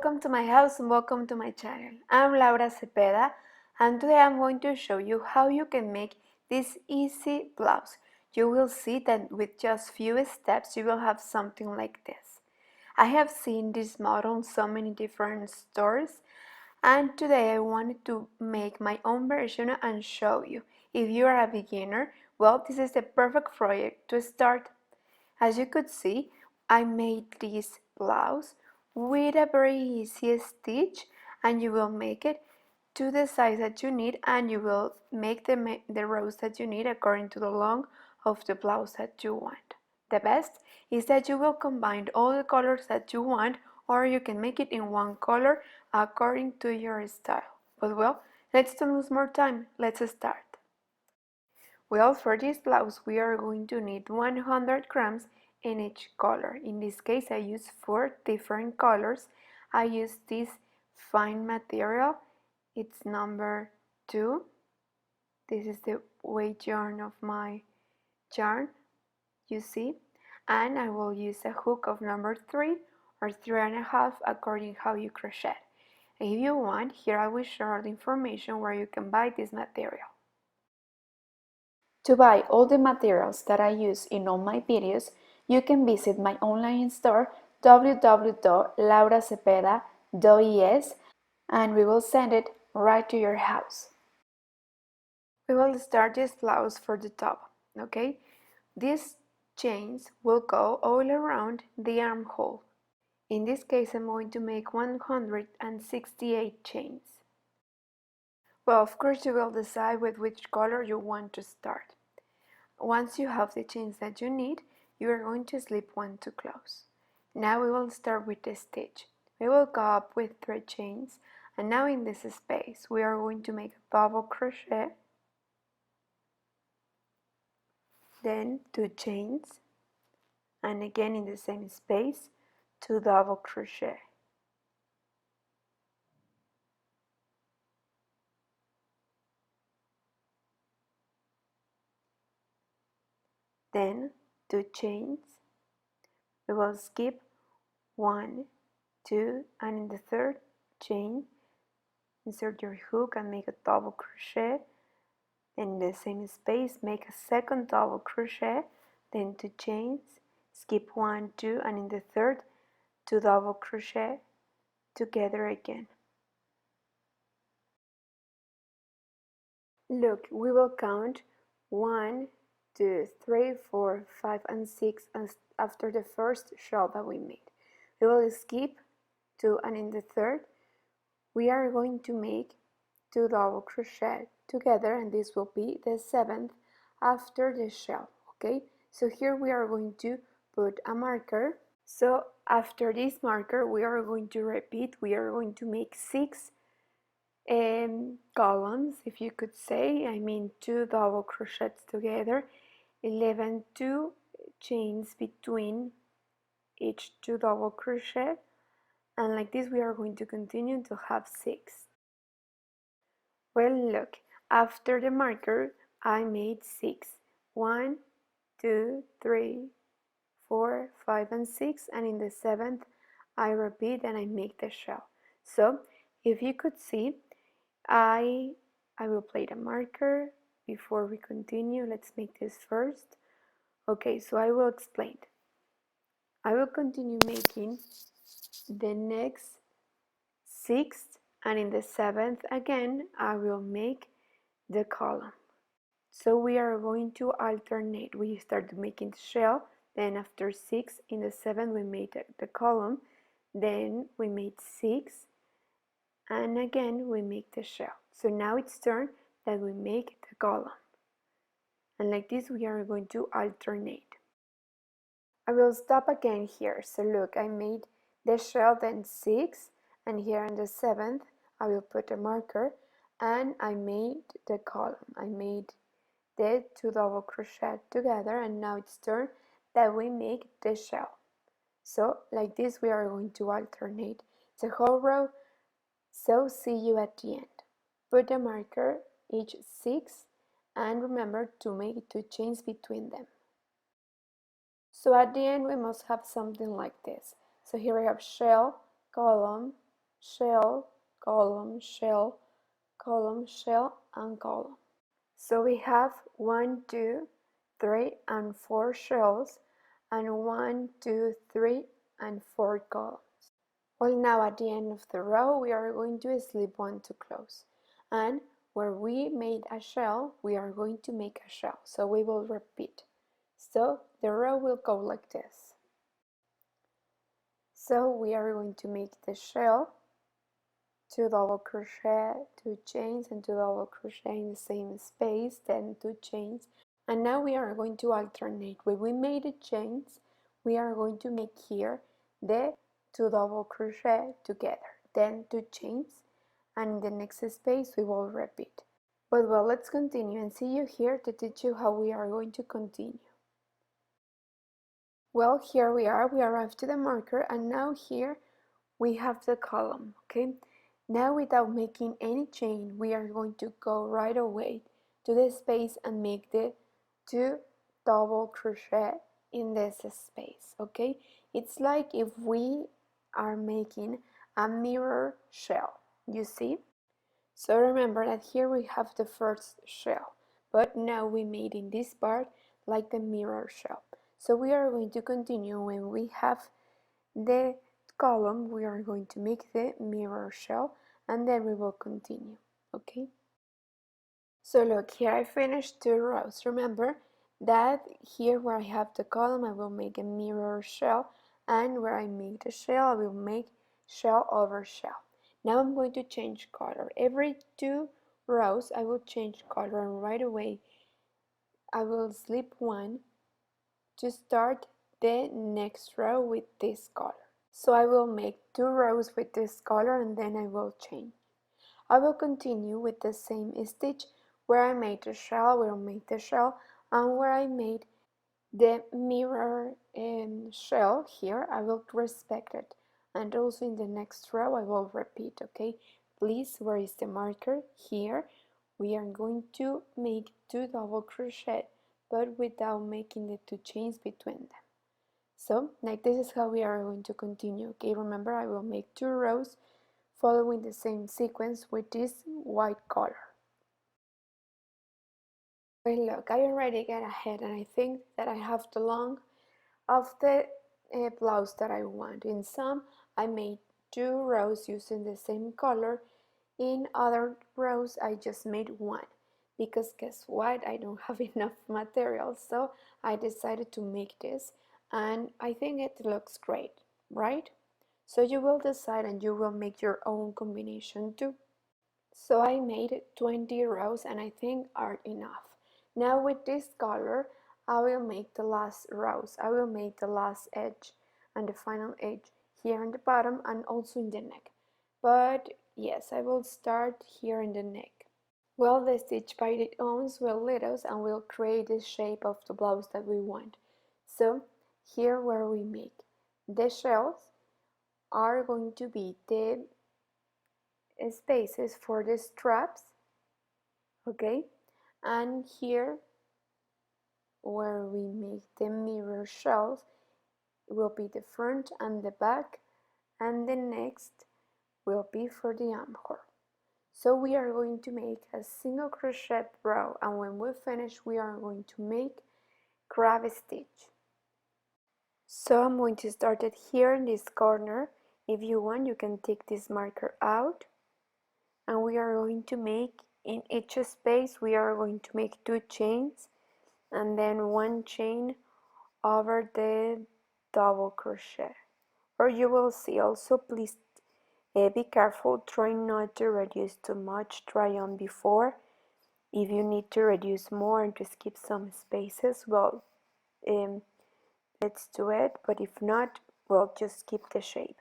Welcome to my house and welcome to my channel. I'm Laura Cepeda and today I'm going to show you how you can make this easy blouse. You will see that with just few steps you will have something like this. I have seen this model in so many different stores and today I wanted to make my own version and show you. If you are a beginner, well, this is the perfect project to start. As you could see, I made this blouse with a very easy stitch, and you will make it to the size that you need, and you will make the rows that you need according to the length of the blouse that you want. The best is that you will combine all the colors that you want, or you can make it in one color according to your style. But well, let's don't lose more time. Let's start. Well, for this blouse we are going to need 100 grams in each color. In this case I use 4 different colors. I use this fine material. It's number 2. This is the weight yarn of my yarn, you see. And I will use a hook of number 3 or 3.5 according how you crochet. If you want, here I will share the information where you can buy this material. To buy all the materials that I use in all my videos, you can visit my online store www.lauracepeda.es and we will send it right to your house. We will start this blouse for the top, okay? These chains will go all around the armhole. In this case, I'm going to make 168 chains. Well, of course, you will decide with which color you want to start. Once you have the chains that you need, you are going to slip one to close. Now we will start with the stitch. We will go up with 3 chains, and now in this space we are going to make a double crochet, then 2 chains, and again in the same space 2 double crochet. Then 2 chains. We will skip 1, 2, and in the third chain insert your hook and make a double crochet. In the same space make a second double crochet, then 2 chains, skip 1, 2, and in the third 2 double crochet together again. Look, we will count 1, 2, 3, 4, 5, and 6 after the first shell that we made. We will skip 2, and in the third we are going to make 2 double crochet together, and this will be the 7th after the shell. Okay, so here we are going to put a marker. So after this marker we are going to repeat. We are going to make 6 columns, if you could say. I mean 2 double crochets together, 11 2 chains between each 2 double crochet, and like this we are going to continue to have 6. Well, look, after the marker I made 6. 1, 2, 3, 4, 5, and 6, and in the 7th I repeat and I make the shell. So if you could see, I will play the marker before we continue. Let's make this first. Okay, so I will explain. I will continue making the next 6th, and in the 7th again I will make the column. So we are going to alternate. We start making the shell, then after 6 in the 7th we made the column, then we made 6, and again we make the shell. So now it's turn that we make the column, and like this we are going to alternate. I will stop again here. So look, I made the shell, then 6, and here in the 7th I will put a marker and I made the column. I made the 2 double crochet together, and now it's turn that we make the shell. So like this we are going to alternate the whole row. So see you at the end. Put the marker each 6 and remember to make 2 chains between them. So at the end we must have something like this. So here I have shell, column, shell, column, shell, column, shell, and column. So we have 1, 2, 3, and 4 shells, and 1, 2, 3, and 4 columns. Well, now at the end of the row, we are going to slip one to close. And where we made a shell, we are going to make a shell. So we will repeat. So the row will go like this. So we are going to make the shell, 2 double crochet, 2 chains, and 2 double crochet in the same space, then 2 chains. And now we are going to alternate. When we made the chains, we are going to make here the 2 double crochet together, then 2 chains, and in the next space we will repeat. But well, let's continue and see you here to teach you how we are going to continue. Well, here we arrived to the marker, and now here we have the column, okay? Now without making any chain, we are going to go right away to the space and make the 2 double crochet in this space, okay? It's like if we are making a mirror shell, you see? So remember that here we have the first shell, but now we made in this part like the mirror shell. So we are going to continue. When we have the column, we are going to make the mirror shell, and then we will continue, okay? So look, here I finished 2 rows. Remember that here where I have the column, I will make a mirror shell, and where I make the shell, I will make shell over shell. Now I'm going to change color. Every 2 rows I will change color, and right away I will slip one to start the next row with this color. So I will make 2 rows with this color, and then I will change. I will continue with the same stitch where I made the shell, I will make the shell, and where I made the mirror shell here, I will respect it. And also in the next row, I will repeat, okay? Please, where is the marker? Here, we are going to make 2 double crochet, but without making the 2 chains between them. So, like this is how we are going to continue, okay? Remember, I will make 2 rows following the same sequence with this white color. Okay, look, I already get ahead, and I think that I have the long of the blouse that I want. In some, I made 2 rows using the same color. In other rows, I just made 1, because guess what? I don't have enough material, so I decided to make this, and I think it looks great, right? So you will decide and you will make your own combination too. So I made 20 rows, and I think are enough. Now with this color, I will make the last rows. I will make the last edge and the final edge here in the bottom and also in the neck. But yes, I will start here in the neck. Well, the stitch by its own will lead us and will create the shape of the blouse that we want. So here where we make the shells are going to be the spaces for the straps, okay? And here where we make the mirror shells will be the front and the back, and the next will be for the armhole. So we are going to make a single crochet row, and when we finish we are going to make crab stitch. So I'm going to start it here in this corner. If you want, you can take this marker out, and we are going to make in each space we are going to make 2 chains and then 1 chain over the double crochet. Or you will see. Also, please be careful, try not to reduce too much, try on before. If you need to reduce more and to skip some spaces, well, let's do it, but if not, well, just keep the shape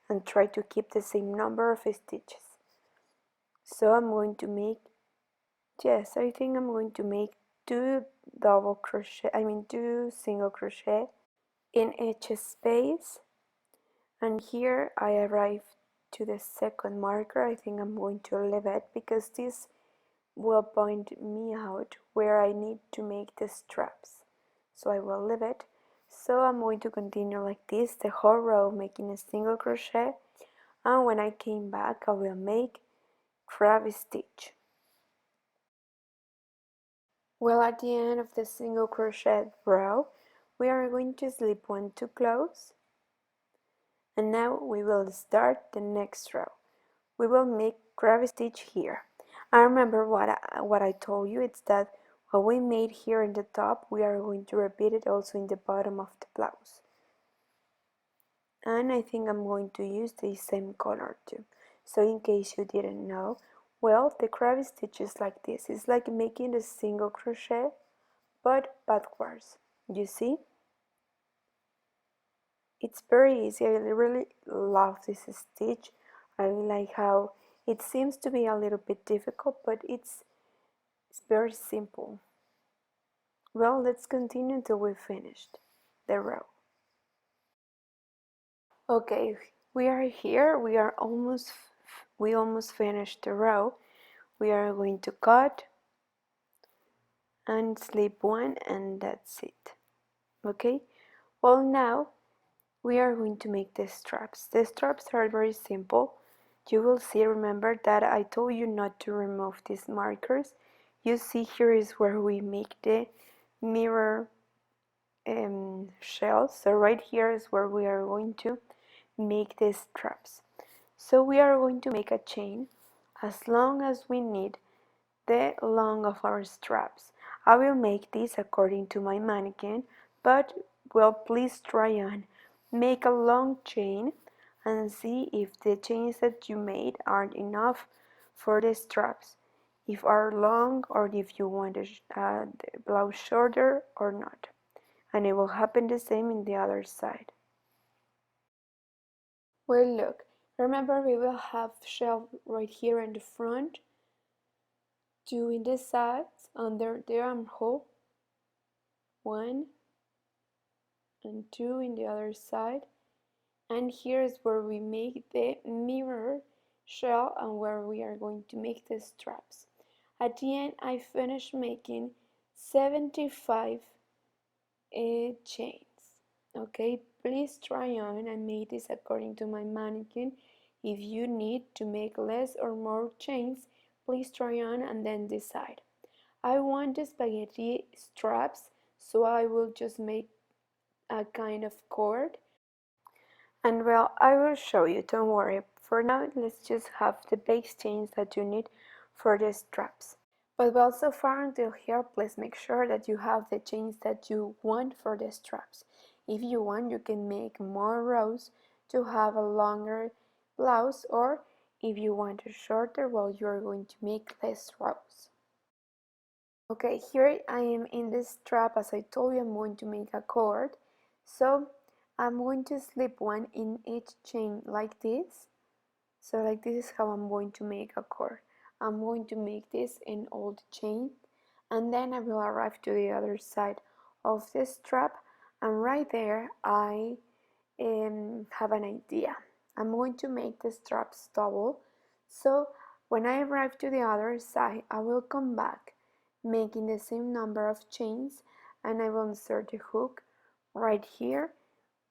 and try to keep the same number of stitches. So I'm going to make, yes, I think I'm going to make 2 single crochet in each space, and here I arrived to the second marker. I think I'm going to leave it because this will point me out where I need to make the straps, so I will leave it. So I'm going to continue like this the whole row, making a single crochet, and when I came back I will make crab stitch. Well, at the end of the single crochet row we are going to slip one to close, and now we will start the next row. We will make crab stitch here. I remember what I told you, it's that what we made here in the top we are going to repeat it also in the bottom of the blouse. And I think I'm going to use the same color too. So in case you didn't know, well, the crab stitch is like this. It's like making a single crochet but backwards. You see? It's very easy. I really love this stitch. I really like how it seems to be a little bit difficult, but it's very simple. Well, let's continue until we finished the row. Okay, we are here. We almost finished the row. We are going to cut and slip one, and that's it. Okay, well, now we are going to make the straps. The straps are very simple. You will see, remember that I told you not to remove these markers. You see, here is where we make the mirror shells. So right here is where we are going to make the straps. So we are going to make a chain as long as we need the long of our straps. I will make this according to my mannequin, but well, please try on. Make a long chain and see if the chains that you made aren't enough for the straps, if are long or if you want the blouse shorter or not. And it will happen the same in the other side. Well, look, remember we will have shelf right here in the front, two in the sides under the armhole, one and two in the other side, and here is where we make the mirror shell and where we are going to make the straps. At the end I finished making 75 chains. Okay, please try on. I made this according to my mannequin. If you need to make less or more chains, please try on and then decide. I want the spaghetti straps, so I will just make a kind of cord. And well, I will show you, don't worry. For now, let's just have the base chains that you need for the straps. But well, so far until here, please make sure that you have the chains that you want for the straps. If you want, you can make more rows to have a longer blouse, or if you want a shorter, well, you're going to make less rows. Okay, here I am in this strap. As I told you, I'm going to make a cord. So I'm going to slip one in each chain like this. So like this is how I'm going to make a cord. I'm going to make this in all the chain, and then I will arrive to the other side of the strap, and right there I have an idea. I'm going to make the straps double, so when I arrive to the other side I will come back making the same number of chains, and I will insert the hook right here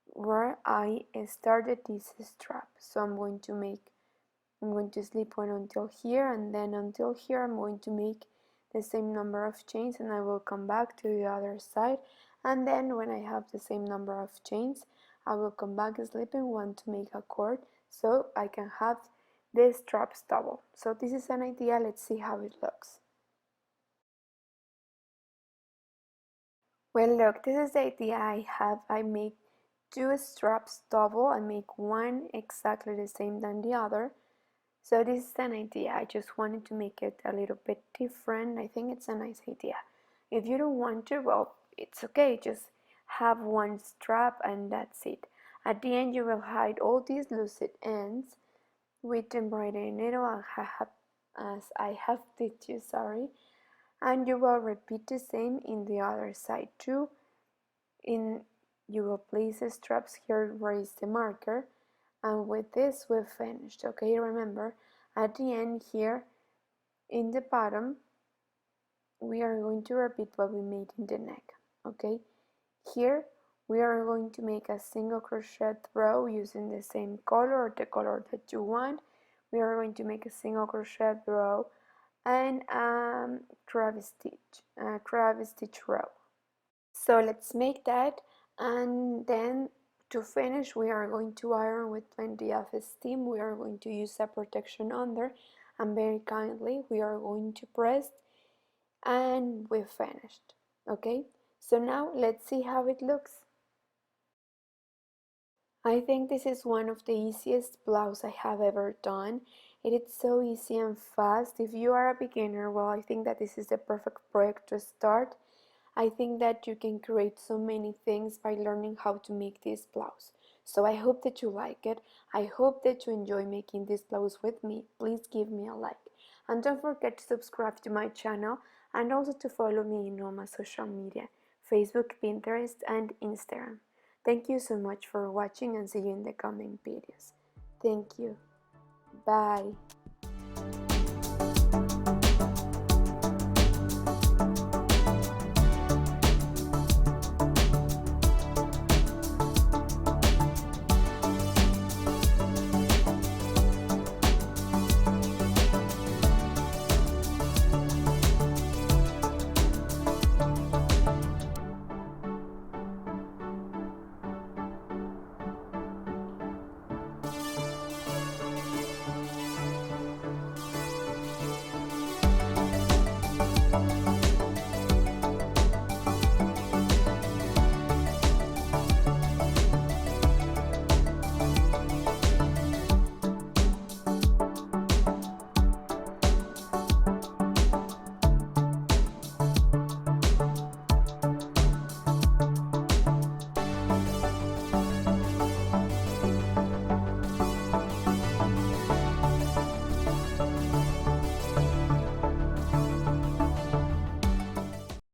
where I started this strap. So I'm going to slip one until here, and then until here I'm going to make the same number of chains, and I will come back to the other side, and then when I have the same number of chains I will come back slipping one to make a cord so I can have the straps double. So this is an idea, let's see how it looks. Well, look, this is the idea I have. I make two straps double. I make one exactly the same than the other. So this is an idea. I just wanted to make it a little bit different. I think it's a nice idea. If you don't want to, well, it's okay. Just have one strap and that's it. At the end, you will hide all these loose ends with embroidery needle as I have did you, sorry. And you will repeat the same in the other side too. You will place the straps here where is the marker, and with this we've finished. Okay, remember at the end here in the bottom we are going to repeat what we made in the neck. Okay, here We are going to make a single crochet row using the same color or the color that you want. We are going to make a single crochet row and crab stitch row. So let's make that, and then to finish we are going to iron with plenty of steam. We are going to use a protection under, and very kindly we are going to press, and we've finished. Okay, so now let's see how it looks. I think this is one of the easiest blouse I have ever done. It is so easy and fast. If you are a beginner, well, I think that this is the perfect project to start. I think that you can create so many things by learning how to make this blouse. So I hope that you like it. I hope that you enjoy making this blouse with me. Please give me a like. And don't forget to subscribe to my channel and also to follow me in all my social media, Facebook, Pinterest, and Instagram. Thank you so much for watching, and see you in the coming videos. Thank you. Bye.